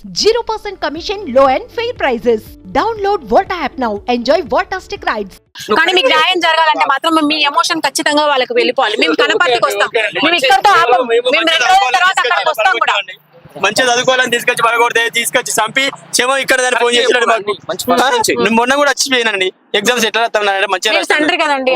0% commission, low and fair prices. Download Volta app now. Enjoy Voltastic rides. కానీ మీకు న్యాయం జరగాలంటే మాత్రం మీ ఎమోషన్ ఖచ్చితంగా వాళ్ళకి వెళ్ళిపోవాలి. మేము కనపర్తికి వస్తాం, మేము ఇక్కడతో ఆపం, మేము 2 రోజుల తర్వాత అక్కడికి వస్తాం కూడా. మంచిగా చదువుకోవాలని తీసుకొచ్చి చంపి చెమో ఇక్కడ దాన్ని ఫోన్ చేసినాడు మాకు. మొన్న కూడా వచ్చిపోయినండి ఎగ్జామ్స్ ఎట్లా రాస్తాను మంచిగా తండ్రి కదండి,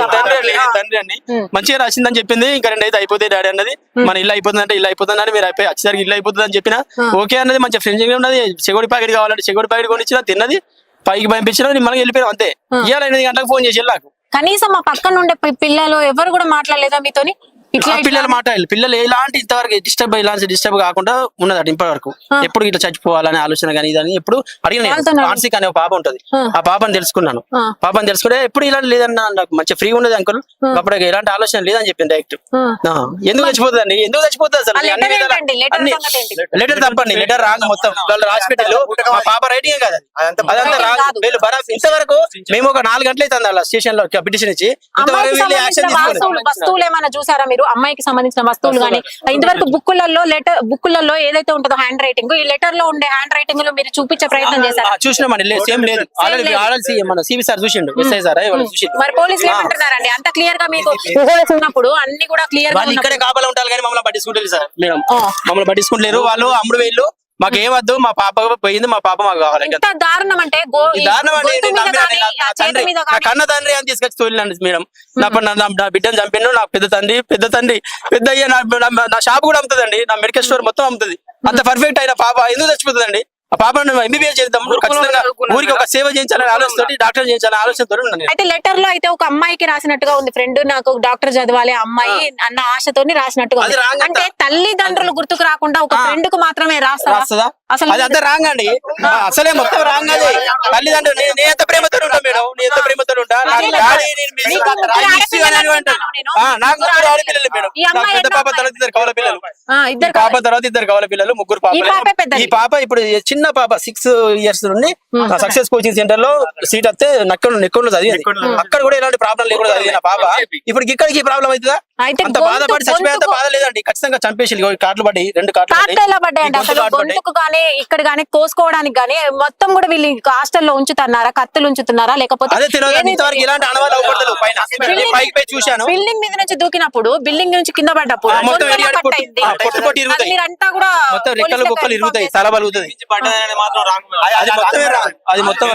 తండ్రి అండి మంచిగా రాసిందని చెప్పింది. ఇంకా 2 అయితే అయిపోతాయి డాడీ అన్నది. మన ఇల్లు అయిపోతుంది అంటే ఇల్లు అయిపోతుంది అని మీరు అయిపోయి వచ్చేసరికి ఇల్లు అయిపోతుంది అని చెప్పిన ఓకే అన్నది. మంచిగా ఫ్రెండ్స్ ఉన్నది. చెగోడి ప్యాకెట్ కావాలంటే చెగోడి ప్యాకెట్ కొనిచ్చిన తిన్నది, పైకి పంపించిన మనకి వెళ్ళిపోయాం అంతే. ఇవాళ 8 గంటలకు ఫోన్ చేసి నాకు కనీసం మా పక్కన ఉండే పిల్లలు ఎవరు కూడా మాట్లాడలేదా మీతోని? పిల్లలు మాట్లాడాలి. పిల్లలు ఎలాంటి ఇంతవరకు డిస్టర్బ్ కాకుండా ఉన్నదట ఇప్పటి వరకు. ఎప్పుడు ఇట్లా చచ్చిపోవాలనే ఆలోచన కానీ ఇదని ఎప్పుడు అడిగిన. మానసిక అనే పాప ఉంటది, ఆ పాపని తెలుసుకున్నాను. పాపని తెలుసుకుంటే ఎప్పుడు ఇలాంటి లేదన్నా నాకు మంచిగా ఫ్రీ ఉన్నది అంకుల్, అప్పుడు ఎలాంటి ఆలోచన లేదని చెప్పింది డైరెక్ట్. ఎందుకు చచ్చిపోతుంది ఎందుకు చచ్చిపోతుంది అసలు లెటర్ తప్పండి. లెటర్ రాంగ్ మొత్తం వాళ్ళు రాసిపెట్టారు. మా పాప రైటింగ్ కదా అదంతా రాంగ్. వీళ్ళు ఇంతవరకు మేము ఒక 4 గంటలు అవుతుంది అలా స్టేషన్ లో పిటిషన్ ఇచ్చి వస్తువులు ఏమైనా చూసారా మీరు? అమ్మాయికి సంబంధించిన వస్తువులు గానీ ఇంతవరకు బుక్కులలో ఏదైతే ఉంటుందో హ్యాండ్ రైటింగ్, ఈ లెటర్ లో ఉండే హ్యాండ్ రైటింగ్ లో మీరు చూపించే ప్రయత్నం చేశారు? చూసినామండి, సేమ్ లేదు. మన సివి సార్ చూసిండు, ఎస్ఐ సార్. మరి పోలీసులు ఏమంటున్నారండి? అంత క్లియర్ గా మీకు ఉన్నప్పుడు అన్ని కూడా క్లియర్ గా ఇక్కడే కాపలా ఉంటారు కానీ మమ్మల్ని పట్టించుకుంటారు సార్. మేడం మమ్మల్ని పట్టించుకుంటలేరు. వాళ్ళు అమ్ముడు వేళ్ళు మాకు ఏమద్దు, మా పాప పోయింది, మా పాప మాకు కావాలి. దారుణం అంటే కన్న తండ్రి అని తీసుకొచ్చి తోలినండి మేడం. నా బిడ్డను చంపిండు. నా పెద్ద తండ్రి పెద్ద అయ్యే నా షాప్ కూడా అమ్ముతుందండి, నా మెడికల్ స్టోర్ మొత్తం అమ్ముతుంది. అంత పర్ఫెక్ట్ అయిన పాప ఎందుకు చచ్చిపోతుందండి? ఆ పాపను ఎంబీబీఎస్ చేద్దాం, ఖచ్చితంగా ఊరికి ఒక సేవ చేయించాలని ఆలోచనతో, డాక్టర్ చేయించాలని ఆలోచనతో. అయితే లెటర్ లో అయితే ఒక అమ్మాయికి రాసినట్టుగా ఉంది, ఫ్రెండ్ నాకు డాక్టర్ చదవాలి అమ్మాయి అన్న ఆశతో రాసినట్టుగా. అంటే తల్లిదండ్రులు గుర్తుకు రాకుండా ఒక ఫ్రెండ్ కు మాత్రమే రాస్తుందా? అసలు అదంతా రాంగ్ అండి, అసలే మొత్తం రాంగ్. అది తల్లిదండ్రులు నేను ఎంత ప్రేమతో ఉంటా మేడం, నేను ఎంత ప్రేమతో ఉంటా. నాకు ఆడపిల్లలు మేడం, నాకు పెద్ద పాప తర్వాత 2 కవల పిల్లలు, పాప తర్వాత 2 కవల పిల్లలు, 3 పాపలు. ఈ పాప ఇప్పుడు చిన్న పాప 6 years నుండి సక్సెస్ కోచింగ్ సెంటర్ లో సీట్ వస్తే నెక్కడు చదివింది. అక్కడ కూడా ఎలాంటి ప్రాబ్లం లేకుండా చదివిన పాప ఇప్పుడు ఇక్కడికి ప్రాబ్లం అవుతుందా? అంత బాధపడి చచ్చిపోయేంత బాధ లేదండి. ఖచ్చితంగా చంపేసి కార్డులు పడ్డాయి, 2 కార్డులు పడ్డాయి. ఇక్కడ గానీ కోసుకోవడానికి గానీ మొత్తం కూడా వీళ్ళు హాస్టల్లో ఉంచుతున్నారా, కత్తులు ఉంచుతున్నారా లేకపోతే? బిల్డింగ్ మీద నుంచి దూకినప్పుడు, బిల్డింగ్ నుంచి కింద పడ్డప్పుడు మీరంతా కూడా రెక్కలు బొక్కలు ఇరుగుతాయి, తల బలుగుతుంది. అది మొత్తం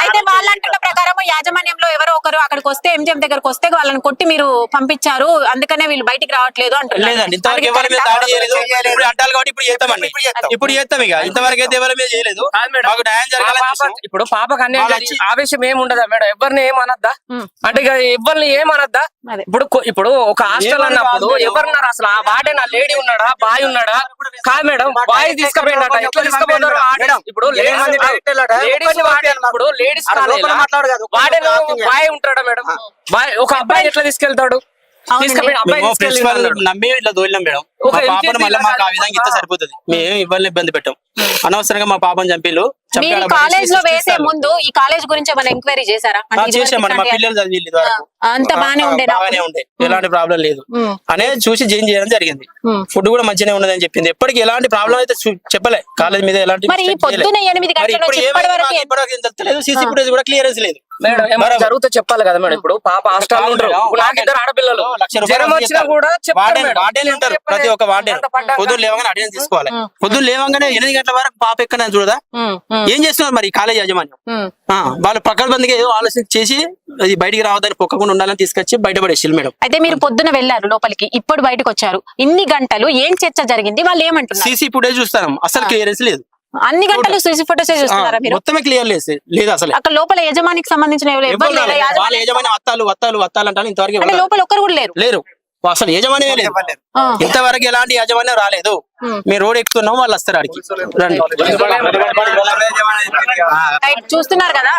అయితే వాళ్ళ అంటున్న ప్రకారం యాజమాన్యంలో ఎవరో ఒకరు అక్కడికి వస్తే, ఎంజిఎం దగ్గరకు వస్తే వాళ్ళని కొట్టి మీరు పంపించారు, అందుకనే వీళ్ళు బయటికి రావట్లేదు అంటారు. లేదండి, ఇంతవరకు ఎవరి మీద దాడి చేయలేదు. ఇప్పుడు అంటారు కాబట్టి ఇప్పుడు చేస్తామండి, ఇప్పుడు చేస్తాం. ఇక ఇంతవరకు అయితే ఎవరి మీద చేయలేదు. మాకు న్యాయం జరగాలి. ఇప్పుడు పాపకు ఆవేశం ఏమి ఉండదా మేడం? ఎవరిని ఏమనద్దా అంటే ఇక ఎవరిని ఏమనద్దా? ఇప్పుడు ఒక హాస్టల్ అన్నప్పుడు ఎవరున్నారు అసలు? ఆ వాడే నా లేడీ ఉన్నాడా, బాయ్ ఉన్నాడా? కాదు మేడం, బాయ్ తీసుకుపోయిందట. ఎట్లా తీసుకుపోతారు? ఇప్పుడు లేడీస్ వాడే బాయ్ ఉంటాడా మేడం? బాయ్ ఒక అబ్బాయి ఎట్లా తీసుకెళ్తాడు? నమ్మి ఇట్లా దోలినాం మేడం. మా పాపను మళ్ళీ మాకు ఆ విధంగా ఇస్తే సరిపోతుంది. మేము ఇబ్బంది పెట్టాం. అనవసరంగా మా పాపను చంపిలు. కాలేజ్ లో వేసే ముందు ఈ కాలేజ్ గురించి ఏమైనా ఎంక్వైరీ చేశారా? చేసామండి, మా పిల్లలు చదివి అంత బాగానే ఉండే, ఎలాంటి ప్రాబ్లం లేదు అనేది చూసి జాయిన్ చేయడం జరిగింది. ఫుడ్ కూడా మంచిగానే ఉన్నది అని చెప్పింది. ఎప్పటికి ఎలాంటి ప్రాబ్లం అయితే చెప్పలే. కాలేజ్ మీద ఎలాంటి సీసీ ఫుటేజ్ కూడా క్లియరెన్స్ లేదు మేడం. జరుగుతూ చెప్పాలి కదా మేడం. ఇప్పుడు పాప హాస్టల్ ఉంటారు, నాకు 2 ఆడపిల్లలు, జ్వరం వచ్చినా కూడా వార్డెన్ ఉంటారు. ప్రతి ఒక్క వార్డెన్ పొద్దున్న లేవగానే అటెండెన్స్ తీసుకోవాలి. పొద్దున్న లేవగానే 8 గంటల వరకు పాప ఎక్కడ చూడదా? ఏం చేస్తున్నారు మరి కాలేజ్ యాజమాన్యం? వాళ్ళు పక్కబందిగా ఏదో ఆలోచన చేసి అది బయటికి రావద్దని, పొక్కకుండా ఉండాలని తీసుకొచ్చి బయటపడేసి మేడం. అయితే మీరు పొద్దున వెళ్ళారు లోపలికి, ఇప్పుడు బయటకు వచ్చారు, ఇన్ని గంటలు ఏం చర్చ జరిగింది? వాళ్ళు ఏమంటారు? సీసీ ఫుటేజ్ చూస్తాం, అసలు క్లియరెన్స్ లేదు. అన్ని గంటలు సీసీ ఫుటేజ్ చూస్తున్నారా మీరు? మొత్తమే క్లియర్ లేదు అసలు. అక్కడ లోపల యజమానికి సంబంధించిన వాళ్ళ యజమాని వత్తాలు అంటారు. ఇంతవరకు లోపల ఒక్కరు కూడా లేరు అసలు. యజమాన్యమే లేదు ఇంతవరకు, ఎలాంటి యాజమాన్యం రాలేదు. మేము రోడ్ ఎక్కుతున్నాం, వాళ్ళు వస్తారు ఆడికి. చూస్తున్నారు కదా,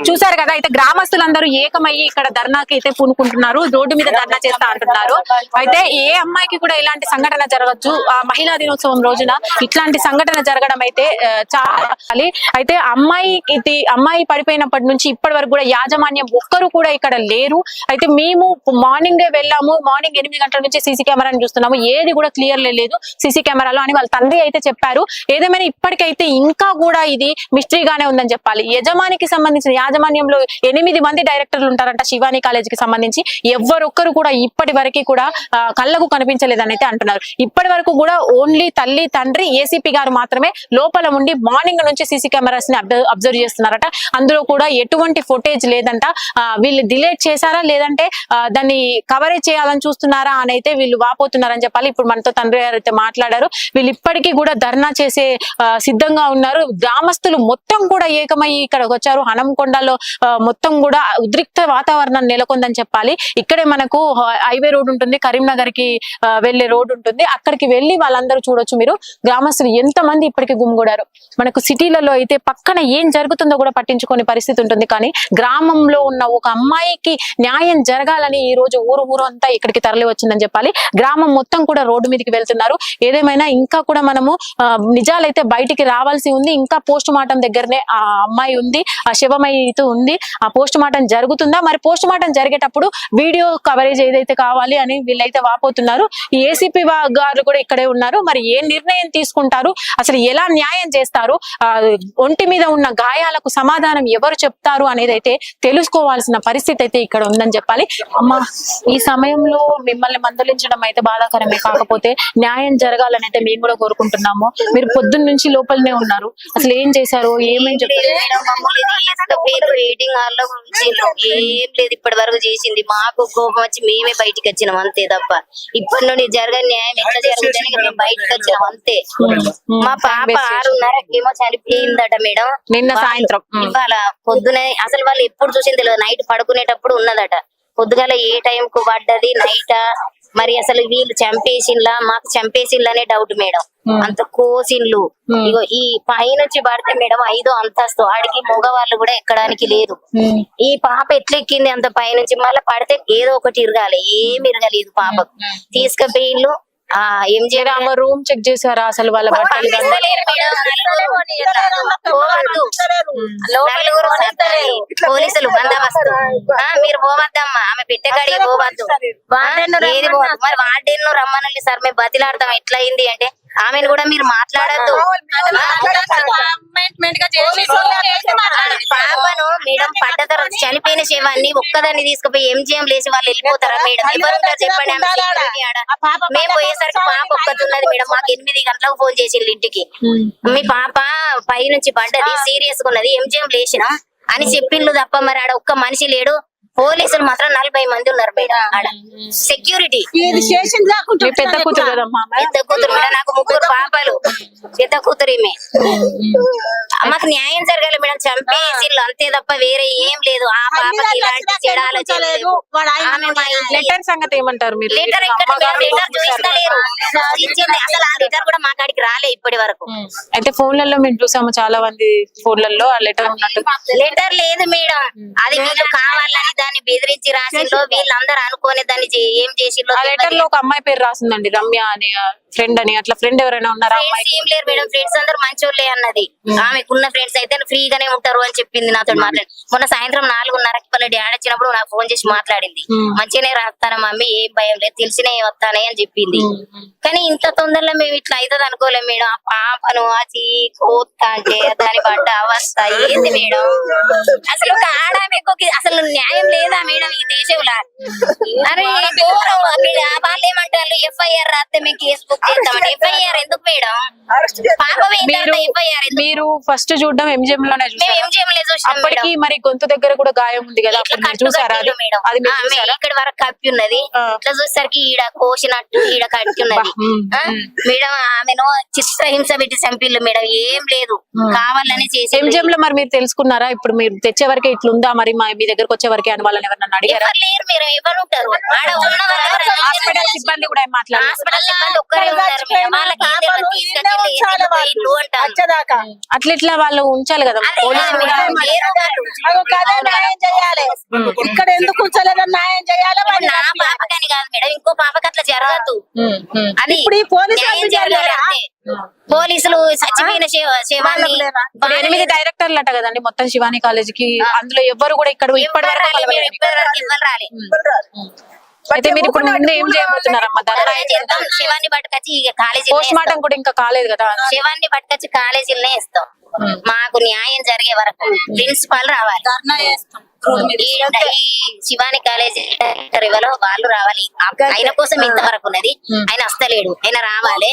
చూసారు కదా, అయితే గ్రామస్తులందరూ ఏకమయ్యి ఇక్కడ ధర్నాకి అయితే పూనుకుంటున్నారు, రోడ్డు మీద ధర్నా చేస్తా అంటున్నారు. అయితే ఏ అమ్మాయికి కూడా ఇలాంటి సంఘటన జరగచ్చు, ఆ మహిళా దినోత్సవం రోజున ఇట్లాంటి సంఘటన జరగడం అయితే చాలా. అయితే అమ్మాయి పడిపోయినప్పటి నుంచి ఇప్పటి వరకు కూడా యాజమాన్యం ఒక్కరు కూడా ఇక్కడ లేరు. అయితే మేము మార్నింగ్ వెళ్ళాము, మార్నింగ్ 8 గంటల నుంచి సీసీ కెమెరాని చూస్తున్నాము, ఏది కూడా క్లియర్ లేదు సీసీ కెమెరాలో అని వాళ్ళ తండ్రి అయితే చెప్పారు. ఏదేమైనా ఇప్పటికైతే ఇంకా కూడా ఇది మిస్టరీగానే ఉందని చెప్పాలి. యజమానికి సంబంధించిన యాజమాన్యంలో 8 మంది డైరెక్టర్లు ఉంటారంట శివాని కాలేజీకి సంబంధించి. ఎవరొక్కరు కూడా ఇప్పటి వరకు కూడా కళ్ళకు కనిపించలేదని అయితే అంటున్నారు. ఇప్పటి వరకు కూడా ఓన్లీ తల్లి తండ్రి ఏసీపీ గారు మాత్రమే లోపల ఉండి మార్నింగ్ నుంచి సీసీ కెమెరాస్ ని అబ్జర్వ్ చేస్తున్నారట. అందులో కూడా ఎటువంటి ఫుటేజ్ లేదంట. వీళ్ళు డిలీట్ చేశారా లేదంటే దాన్ని కవరేజ్ చేయాలని చూస్తున్నారా అని అయితే వీళ్ళు వాపోతున్నారని చెప్పాలి. ఇప్పుడు మనతో తండ్రి గారు అయితే మాట్లాడారు. వీళ్ళు ఇప్పటికీ కూడా ధర్నా చేసే సిద్ధంగా ఉన్నారు. గ్రామస్తులు మొత్తం కూడా ఏకమయ్యి ఇక్కడికి వచ్చారు. హనంకొండలో మొత్తం కూడా ఉద్రిక్త వాతావరణం నెలకొందని చెప్పాలి. ఇక్కడే మనకు హైవే రోడ్ ఉంటుంది, కరీంనగర్ కి వెళ్లే రోడ్ ఉంటుంది. అక్కడికి వెళ్లి వాళ్ళందరూ చూడొచ్చు మీరు. గ్రామస్తులు ఎంత మంది ఇప్పటికి గుమిగూడారు. మనకు సిటీలలో అయితే పక్కన ఏం జరుగుతుందో కూడా పట్టించుకునే పరిస్థితి ఉంటుంది. కానీ గ్రామంలో ఉన్న ఒక అమ్మాయికి న్యాయం జరగాలని ఈ రోజు ఊరు అంతా ఇక్కడికి తరలి వచ్చిందని చెప్పాలి. గ్రామం మొత్తం కూడా రోడ్డు మీదకి వెళ్తున్నారు. ఏదేమైనా ఇంకా కూడా మనము నిజాలైతే బయటికి రావాల్సి ఉంది. ఇంకా పోస్ట్ మార్టం దగ్గరనే ఆ అమ్మాయి ఉంది, ఆ శివమయ్యతో ఉంది. ఆ పోస్ట్ మార్టం జరుగుతుందా, మరి పోస్ట్ మార్టం జరిగేటప్పుడు వీడియో కవరేజ్ ఏదైతే కావాలి అని వీళ్ళైతే వాపోతున్నారు. ఈ ఏసీపీ గారు కూడా ఇక్కడే ఉన్నారు. మరి ఏ నిర్ణయం తీసుకుంటారు, అసలు ఎలా న్యాయం చేస్తారు, ఒంటి మీద ఉన్న గాయాలకు సమాధానం ఎవరు చెప్తారు అనేది అయితే తెలుసుకోవాల్సిన పరిస్థితి అయితే ఇక్కడ ఉందని చెప్పాలి. అమ్మ, ఈ సమయంలో మిమ్మల్ని మందలించడం అయితే బాధాకరమే, కాకపోతే న్యాయం జరగాలని అయితే మేము కూడా కోరుకుంటున్నాము. మీరు పొద్దున్న నుంచి లోపలనే ఉన్నారు, అసలు ఏం చేశారు, ఏమేమి చెప్పారు? వెయిటింగ్ హాల్ లో ఏం లేదు ఇప్పటి వరకు చేసింది. మాకు కోపం వచ్చి మేమే బయటికి వచ్చినాం అంతే తప్ప ఇప్పటి నుండి జరగని న్యాయం ఎట్లా జరుగుతుంది మేము బయటకు వచ్చినాం అంతే. మా పాప 6:30కేమో చనిపోయిందట మేడం, నిన్న సాయంత్రం. ఇవాళ పొద్దునే అసలు వాళ్ళు ఎప్పుడు చూసింది తెలియదు. నైట్ పడుకునేటప్పుడు ఉన్నదట. పొద్దుగాల ఏ టైం కు పడ్డది నైటా మరి అసలు వీళ్ళు చంపేసిన్లా మాకు చంపేసిన్లనే డౌట్ మేడం. అంత కోసిన్లు ఇగో ఈ పైనుంచి పడితే మేడం 5వ అంతస్తు, ఆడికి మగవాళ్ళు కూడా ఎక్కడానికి లేదు. ఈ పాప ఎట్లెక్కింది అంత పైనుంచి, మళ్ళీ పడితే ఏదో ఒకటి ఇరగాలి, ఏమి ఇరగలేదు పాపకు. తీసుకుపోయిన్లు ఏం చేయాలి, రూమ్ చెక్ చేశారా అసలు వాళ్ళ బట్టలు? పోలీసులు బందోబస్తు, మీరు పోవద్దమ్మా, ఆమె పెట్టకాడికి పోవద్దు, ఏది పోవద్దు. మరి వార్డెన్ రమ్మనండి సార్, మేము బతిలాడతాం. ఎట్లా అయింది అంటే ఆమెను కూడా మీరు మాట్లాడద్దు. పాపను మేడం పడ్డ తర్వాత చనిపోయిన శవాన్ని ఒక్కదాన్ని తీసుకుపోయి ఎంజిఎం లేసి వాళ్ళు వెళ్ళిపోతారా మేడం? ఎవరుంటారు చెప్పండి? మేము పోయేసరికి పాప ఒక్కతున్నది మేడం. మాకు 8 గంటలకు ఫోన్ చేసిండు ఇంటికి, మీ పాప పై నుంచి పడ్డది, సీరియస్ గా ఉన్నది, ఎంజిఎం లేచినా అని చెప్పిండ్లు తప్ప మరి ఆడ ఒక్క మనిషి లేడు. పోలీసులు మాత్రం 40 మంది ఉన్నారు మేడం ఆడ. సెక్యూరిటీ పెద్ద కూతురు కదమ్మా? పెద్ద కూతురు మేడం, నాకు 3 పాపలు, పెద్ద కూతురు ఈమె. మాకు న్యాయం జరగాలి మేడం. చంపేసిళ్ళు అంతే తప్ప వేరే ఏం లేదు. ఆ పాపకి ఇలాంటి చెడాలు చేయలేదు. లెటర్ సంగతి ఏమంటారు మీరు? లెటర్ ఎక్కడ లెటర్ చూస్తలేరు. అసలు ఆ లెటర్ కూడా మా కాడికి రాలే ఇప్పటి వరకు. అయితే ఫోన్లలో మేము చూసాము, చాలా మంది ఫోన్లలో ఆ లెటర్ ఉన్నట్టు. లెటర్ లేదు మేడం, అది వీళ్ళు కావాలని దాన్ని బెదిరించి రాసిందో, వీళ్ళందరూ అనుకోని దాన్ని ఏం చేసిందో. ఆ లెటర్ లో ఒక అమ్మాయి పేరు రాసిందండి, రమ్య అని, ఫ్రెండ్ అని. అట్లా ఫ్రెండ్ ఎవరైనా ఉన్నారా? ఏం లేరు మేడం, ఫ్రెండ్స్ అందరూ మంచోళ్ళే అన్నది. ఆమెకున్న ఫ్రెండ్స్ అయితే ఫ్రీగానే ఉంటారు అని చెప్పింది నాతో మాట్లాడి. మొన్న సాయంత్రం 4:30కి వాళ్ళ డాడీ వచ్చినప్పుడు నాకు ఫోన్ చేసి మాట్లాడింది. మంచిగానే రాస్తానా మమ్మీ, ఏం భయం లేదు, తెలిసినే వస్తానే అని చెప్పింది. కానీ ఇంత తొందరలో మేము ఇట్లా అవుతుంది అనుకోలేం మేడం. ఆ పాపను అది కోత్త అంటే దాని పడ్డ అవస్థ ఏంది మేడం? అసలు ఒక ఆడామెకు అసలు న్యాయం లేదా మేడం ఈ దేశంలో? అరే వాళ్ళు ఏమంటారు, ఎఫ్ఐఆర్ రాస్తే మేము కేసు బుక్ చేస్తామంటే ఎఫ్ఐఆర్ ఎందుకు మేడం? పాపం ఎఫ్ఐఆర్ మీరు ఫస్ట్ చూడడం ఎంజిఎం లోనే చూసాం. అప్పటికి మరి గొంతు దగ్గర కూడా గాయం ఉంది కదా, చూసారా? ఇక్కడ వరకు కప్పి ఉన్నది. ఇట్లా చూసేసరికి ఈడ కోసినట్టు ఈడ కట్టి ఉన్నది మేడం. ఆమెను చిత్రహింస పెట్టి చంపిల్లు మేడం, ఏం లేదు కావాలని చేసి. ఎంజిఎం లో మరి మీరు తెలుసుకున్నారా? ఇప్పుడు మీరు తెచ్చే వరకే ఇట్లుందా, మరి మీ దగ్గరకు వచ్చే వరకే అని వాళ్ళని ఎవరన్నా అడిగారా? లేరు మీరు, ఎవరు ఉంటారు ఆడ ఉన్న హాస్పిటల్ సిబ్బంది కూడా మాట్లాడారు. హాస్పిటల్ సిబ్బంది ఒక్కరే ఉన్నారు మేడం. వాళ్ళకి తీసుకొచ్చి ఉంచాలి వాళ్ళు వచ్చేదాకా. అట్లా ఇట్లా వాళ్ళు ఉంచాలి కదా పోలీసులు కూడా. అగో కదే న్యాయం చేయాలి. ఇక్కడ ఎందుకు ఉంచలేదని న్యాయం చేయాలి. ఇప్పుడు నా పాపకని కాదు మేడం, ఇంకో పాపకి అట్లా జరగదు. అది ఇప్పుడు ఈ పోలీసులు న్యాయం జరగాలి అంతే. పోలీసులు చచ్చిపోయిన శవాన్ని ఇప్పుడు 8 డైరెక్టర్లు అట కదండి మొత్తం శివాని కాలేజీకి, అందులో ఎవ్వరు కూడా ఇక్కడ ఇప్పటి వరకు కలవలేదు. ఇవ్వరు రాలే. అయితే మీరు ఇప్పుడు ముందు ఏం చేయబోతున్నారమ్మా? ధర్నా చేద్దాం, శివాన్ని పట్టుకొచ్చి కాలేజీ పోస్ట్ మార్టం కూడా ఇంకా కాలేదు కదా. శివాన్ని పట్టుకొచ్చి కాలేజీలనే ఇస్తాం. మాకు న్యాయం జరిగే వరకు ప్రిన్సిపాల్ రావాలి. ధర్నా చేస్తాం. ఈ శివాని కాలేజీ రివలో వాళ్ళు రావాలి. ఆయన కోసం ఇంతవరకు ఉన్నది, ఆయన వస్తలేడు, ఆయన రావాలి.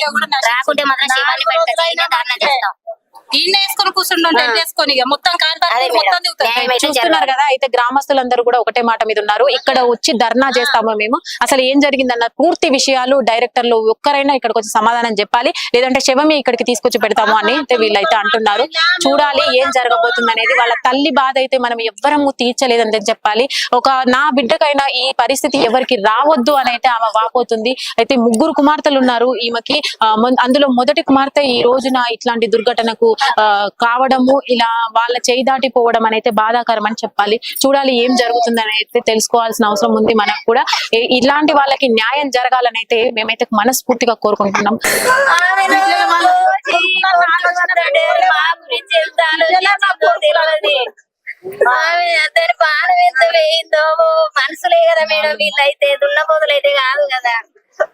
రాకుంటే మాత్రం శివాన్ని పట్టుకొచ్చి ధర్నా చేస్తాం. ఈయన వేసుకొని కూర్చుంటే వేసుకొని మొత్తం చూస్తున్నారు కదా. అయితే గ్రామస్తులందరూ కూడా ఒకటే మాట మీద ఉన్నారు, ఇక్కడ వచ్చి ధర్నా చేస్తాము మేము, అసలు ఏం జరిగిందన్న పూర్తి విషయాలు డైరెక్టర్లు ఒక్కరైనా ఇక్కడికి వచ్చి సమాధానం చెప్పాలి, లేదంటే శవమే ఇక్కడికి తీసుకొచ్చి పెడతాము అని అయితే వీళ్ళైతే అంటున్నారు. చూడాలి ఏం జరగబోతుంది అనేది. వాళ్ళ తల్లి బాధ అయితే మనం ఎవ్వరము తీర్చలేదని చెప్పాలి. నా బిడ్డకైనా ఈ పరిస్థితి ఎవరికి రావద్దు అని అయితే ఆమె వాపోతుంది. అయితే 3 కుమార్తెలు ఉన్నారు ఈమెకి. అందులో మొదటి కుమార్తె ఈ రోజున ఇట్లాంటి దుర్ఘటనకు కావడము, ఇలా వాళ్ళ చేయి దాటిపోవడం అనేది బాధాకరం అని చెప్పాలి. చూడాలి ఏం జరుగుతుందని అయితే తెలుసుకోవాల్సిన అవసరం ఉంది మనకు కూడా. ఇలాంటి వాళ్ళకి న్యాయం జరగాలని అయితే మేమైతే మనస్ఫూర్తిగా కోరుకుంటున్నాం. అతని పానం ఎంత వేయిందో మనసులే కదా మేడం. వీళ్ళైతే దున్నపోతులైతే కాదు కదా,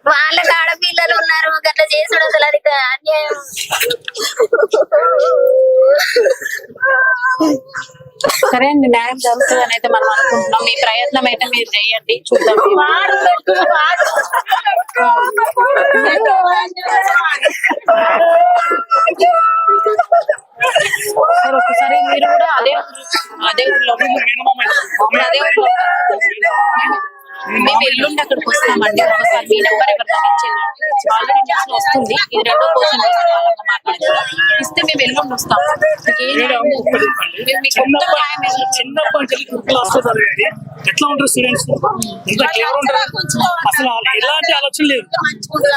వాళ్ళకి ఆడపిల్లలు ఉన్నారు. గట్లా చేసుడు అసలు అది అన్యాయం. సరే అండి, న్యాయం జరుగుతుందని అయితే మనం అనుకుంటున్నాం. మీ ప్రయత్నం అయితే మీరు చేయండి, చూద్దాం. సార్ ఒకసారి మీరు కూడా అదే ఊర్లో మేము ఎల్లుండి అక్కడికి వస్తామండి. ఒకసారి మీ నెంబర్ ఎవరితో ఇచ్చేయండి. ఆల్రెడీ న్యూస్ లో వస్తుంది, ఇది 2వ కోసం ఇస్తే మేము ఎల్లుండి వస్తాము. ఎట్లా ఉంటారు స్టూడెంట్స్? ఇంకా క్లెవర్ ఉంటారు, అసలు ఎలాంటి ఆలోచన లేదు.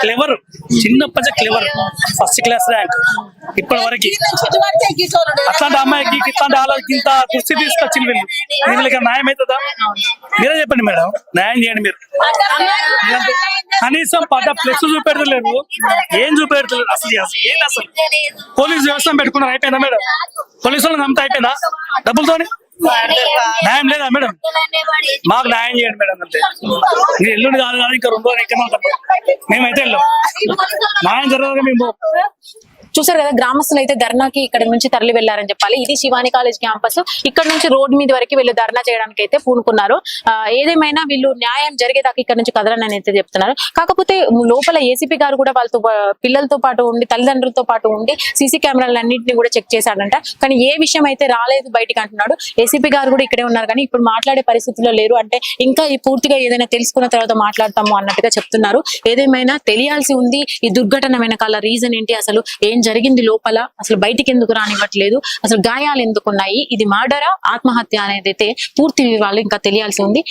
క్లెవర్, చిన్నప్పటి క్లెవర్, ఫస్ట్ క్లాస్ ర్యాంక్ ఇప్పటి వరకు. అట్లాంటి అమ్మాయికి ఇట్లాంటి ఆలోచన ఇంత దుస్థితి తీసుకొచ్చింది వీళ్ళు. వీళ్ళకి న్యాయం అవుతుందా? మీరే చెప్పండి మేడం, న్యాయం చేయండి మీరు. కనీసం పడ్డ ప్లస్ చూపెడతలేదు, ఏం చూపెడతలేదు అసలు. ఏంటి అసలు? పోలీసు వ్యవస్థ పెట్టుకున్నారు, అయిపోయిందా మేడం? పోలీసు వాళ్ళని నమ్మితే అయిపోయిందా డబ్బులతోని? న్యాయం లేదా మేడం? మాకు న్యాయం చేయండి మేడం అంతే. మీరు ఎల్లుండి కాదు కానీ ఇంకా 2 రోజులు ఎక్కడ ఉంటాం మేమైతే వెళ్ళాం. న్యాయం జరగదు మేము. చూసారు కదా, గ్రామస్తులు అయితే ధర్నాకి ఇక్కడ నుంచి తరలి వెళ్లారని చెప్పాలి. ఇది శివాని కాలేజ్ క్యాంపస్. ఇక్కడ నుంచి రోడ్ మీద వరకు వీళ్ళు ధర్నా చేయడానికి అయితే పూనుకున్నారు. ఏదేమైనా వీళ్ళు న్యాయం జరిగేదాకా ఇక్కడ నుంచి కదలని అయితే చెప్తున్నారు. కాకపోతే లోపల ఏసీపీ గారు కూడా వాళ్ళతో పిల్లలతో పాటు ఉండి, తల్లిదండ్రులతో పాటు ఉండి సీసీ కెమెరాలన్నింటినీ కూడా చెక్ చేశాడంట. కానీ ఏ విషయం అయితే రాలేదు బయటికి అంటున్నాడు. ఏసీపీ గారు కూడా ఇక్కడే ఉన్నారు, కానీ ఇప్పుడు మాట్లాడే పరిస్థితుల్లో లేరు. అంటే ఇంకా ఈ పూర్తిగా ఏదైనా తెలుసుకున్న తర్వాత మాట్లాడతాము అన్నట్టుగా చెప్తున్నారు. ఏదేమైనా తెలియాల్సి ఉంది ఈ దుర్ఘటన వెనకాల రీజన్ ఏంటి, అసలు ఏం జరిగింది లోపల, అసలు బయటికి ఎందుకు రానివ్వట్లేదు, అసలు గాయాలు ఎందుకున్నాయి, ఇది మర్డరా ఆత్మహత్య అనేది అయితే పూర్తి వివరాలు ఇంకా తెలియాల్సి ఉంది.